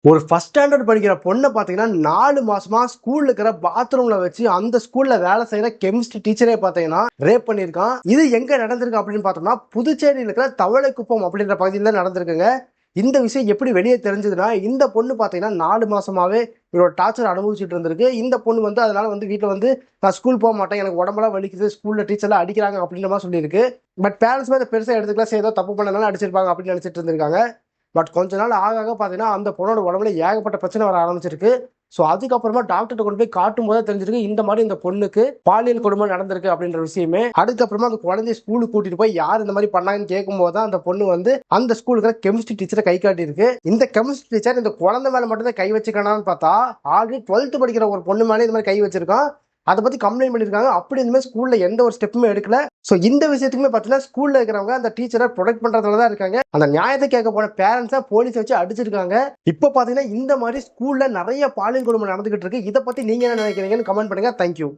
ஒரு first standard படிக்கிற பொண்ணை பார்த்தீங்கன்னா 4 மாசமா ஸ்கூல்ல இருக்கிற பாத்ரூம்ல வச்சு அந்த ஸ்கூல்ல வேலை செய்யற கெமிஸ்ட்ரி டீச்சரே பார்த்தீங்கன்னா ரேப் பண்ணியிருக்கான். இது எங்க நடந்திருக்கு அப்படின்னு பார்த்தோம்னா புதுச்சேரியில் இருக்கிற தவளைக்குப்பம் அப்படின்ற பகுதியில் தான் நடந்திருக்குங்க. இந்த விஷயம் எப்படி வெளியே தெரிஞ்சதுன்னா இந்த பொண்ணு பார்த்தீங்கன்னா 4 மாசமாவே இவரோட டார்ச்சர் அனுபவிச்சுட்டு இருந்திருக்கு. இந்த பொண்ணு வந்து அதனால வந்து வீட்டில் வந்து நான் ஸ்கூல் போக மாட்டேன், எனக்கு உடம்பெல்லாம் வலிக்குது, ஸ்கூல்ல டீச்சர்லாம் அடிக்கிறாங்க அப்படின்ற மாதிரி சொல்லியிருக்கு. பட் பேரண்ட்ஸ் அதை பெருசாக எடுத்துக்கலாம், சரி ஏதோ தப்பு பண்ணனால அடிச்சிருப்பாங்க அப்படின்னு நினைச்சிட்டு இருந்திருக்காங்க. பட் கொஞ்ச நாள் ஆக ஆக பார்த்தீங்கன்னா அந்த பொண்ணோட உடம்புல ஏகப்பட்ட பிரச்சனை வர ஆரம்பிச்சிருக்கு. ஸோ அதுக்கப்புறமா டாக்டர்கிட்ட கொண்டு போய் காட்டும் போது தெரிஞ்சிருக்கு இந்த மாதிரி இந்த பொண்ணுக்கு பாலியல் கொடுமை நடந்திருக்கு அப்படின்ற விஷயமே. அதுக்கப்புறமா அந்த குழந்தைய ஸ்கூலுக்கு கூட்டிட்டு போய் யார் இந்த மாதிரி பண்ணாங்கன்னு கேட்கும்போது தான் அந்த பொண்ணு வந்து அந்த ஸ்கூலுக்கு கெமிஸ்ட்ரி டீச்சரை கை காட்டியிருக்கு. இந்த கெமிஸ்ட்ரி டீச்சர் இந்த குழந்தை மேல மட்டும் தான் கை வச்சுக்கணும்னு பார்த்தா ஆல்ரெடி 12th படிக்கிற ஒரு பொண்ணு மேலே இந்த மாதிரி கை வச்சிருக்கான். அதை பத்தி கம்ப்ளைண்ட் பண்ணியிருக்காங்க. அப்படி இந்த மாதிரி ஸ்கூல்ல எந்த ஒரு ஸ்டெப்புமே எடுக்கல. ஸோ இந்த விஷயத்துக்குமே பார்த்தீங்கன்னா ஸ்கூல்ல இருக்கிறவங்க அந்த டீச்சரை ப்ரொடெக்ட் பண்றதுல தான் இருக்காங்க. அந்த நியாயத்தை கேட்க போன பேரண்ட்ஸை போலீஸ் வச்சு அடிச்சிருக்காங்க. இப்போ பார்த்தீங்கன்னா இந்த மாதிரி ஸ்கூல்ல நிறைய பாலியல் கொடுமை நடந்துகிட்டு இருக்கு. இதை பத்தி நீங்க என்ன நினைக்கிறீங்கன்னு கமெண்ட் பண்ணுங்க. தேங்க்யூ.